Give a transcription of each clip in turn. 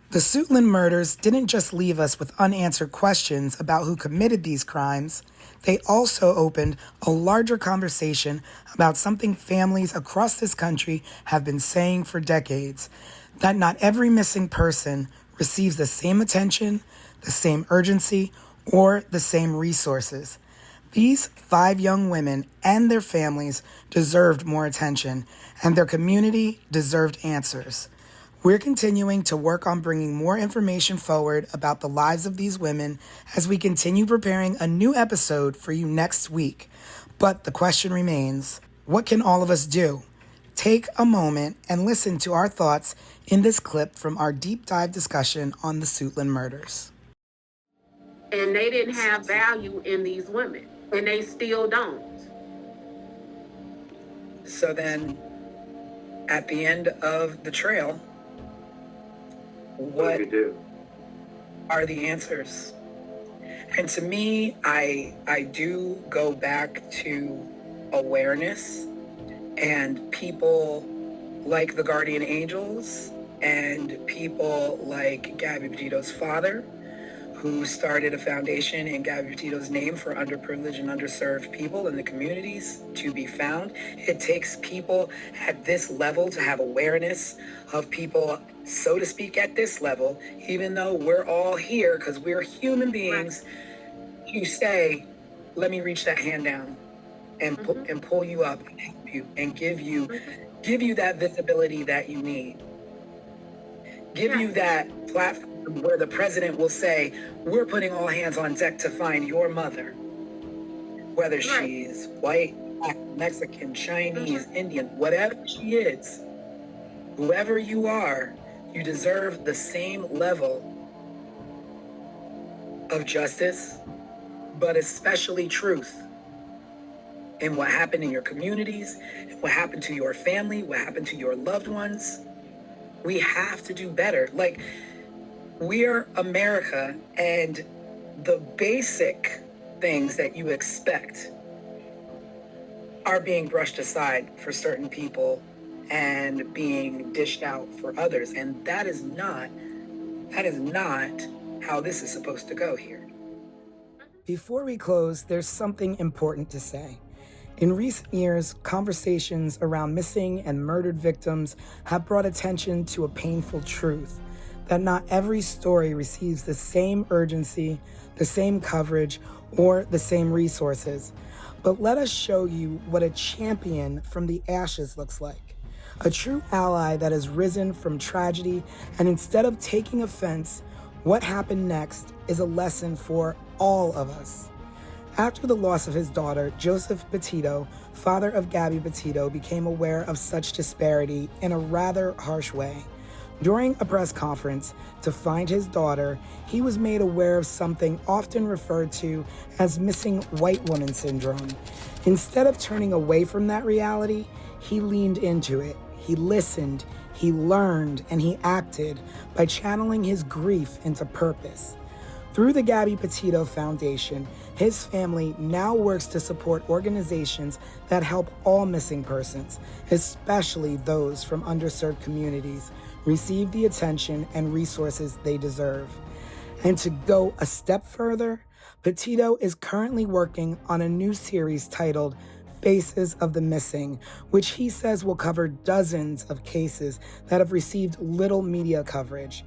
The Suitland murders didn't just leave us with unanswered questions about who committed these crimes, they also opened a larger conversation about something families across this country have been saying for decades, that not every missing person receives the same attention, the same urgency, or the same resources. These 5 young women and their families deserved more attention, and their community deserved answers. We're continuing to work on bringing more information forward about the lives of these women as we continue preparing a new episode for you next week. But the question remains, what can all of us do? Take a moment and listen to our thoughts in this clip from our deep dive discussion on the Suitland murders. And they didn't have value in these women, and they still don't. So then, at the end of the trail, what do you do? Are the answers? And to me, I do go back to awareness and people like the Guardian Angels and people like Gabby Petito's father, who started a foundation in Gabby Petito's name for underprivileged and underserved people in the communities to be found. It takes people at this level to have awareness of people, so to speak, at this level, even though we're all here because we're human beings. You say, let me reach that hand down and pull you up and help you and give you that visibility that you need. Give you that platform where the president will say, we're putting all hands on deck to find your mother, whether she's white, black, Mexican, Chinese, Indian, whatever she is, whoever you are, you deserve the same level of justice, but especially truth in what happened in your communities, what happened to your family, what happened to your loved ones. We have to do better. Like, we're America, and the basic things that you expect are being brushed aside for certain people and being dished out for others. And that is not how this is supposed to go here. Before we close, there's something important to say. In recent years, conversations around missing and murdered victims have brought attention to a painful truth, that not every story receives the same urgency, the same coverage, or the same resources. But let us show you what a champion from the ashes looks like. A true ally that has risen from tragedy, and instead of taking offense, what happened next is a lesson for all of us. After the loss of his daughter, Joseph Petito, father of Gabby Petito, became aware of such disparity in a rather harsh way. During a press conference to find his daughter, he was made aware of something often referred to as missing white woman syndrome. Instead of turning away from that reality, he leaned into it. He listened, he learned, and he acted by channeling his grief into purpose. Through the Gabby Petito Foundation, his family now works to support organizations that help all missing persons, especially those from underserved communities, receive the attention and resources they deserve. And to go a step further, Petito is currently working on a new series titled Faces of the Missing, which he says will cover dozens of cases that have received little media coverage.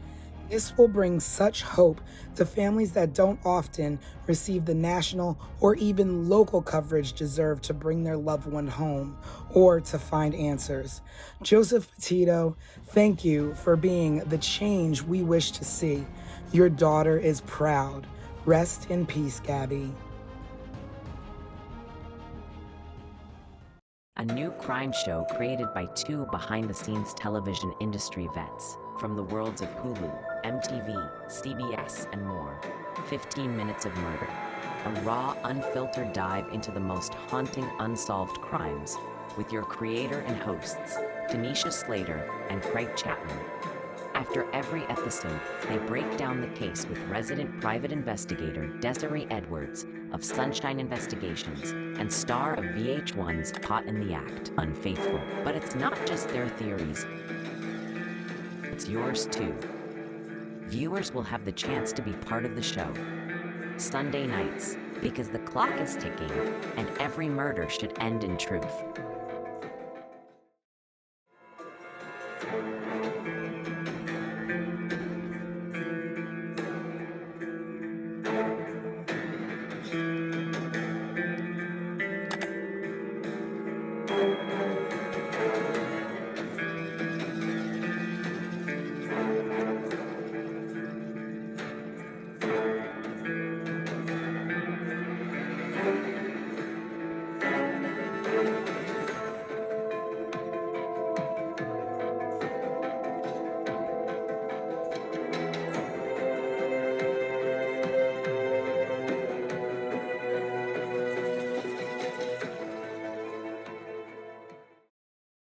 This will bring such hope to families that don't often receive the national or even local coverage deserved to bring their loved one home or to find answers. Joseph Petito, thank you for being the change we wish to see. Your daughter is proud. Rest in peace, Gabby. A new crime show created by 2 behind-the-scenes television industry vets from the worlds of Hulu, MTV, CBS, and more. 15 Minutes of Murder. A raw, unfiltered dive into the most haunting unsolved crimes with your creator and hosts, Tanisha Slater and Craig Chapman. After every episode, they break down the case with resident private investigator Desiree Edwards of Sunshine Investigations and star of VH1's Caught in the Act, Unfaithful. But it's not just their theories, it's yours too. viewers will have the chance to be part of the show. Sunday nights, because the clock is ticking and every murder should end in truth.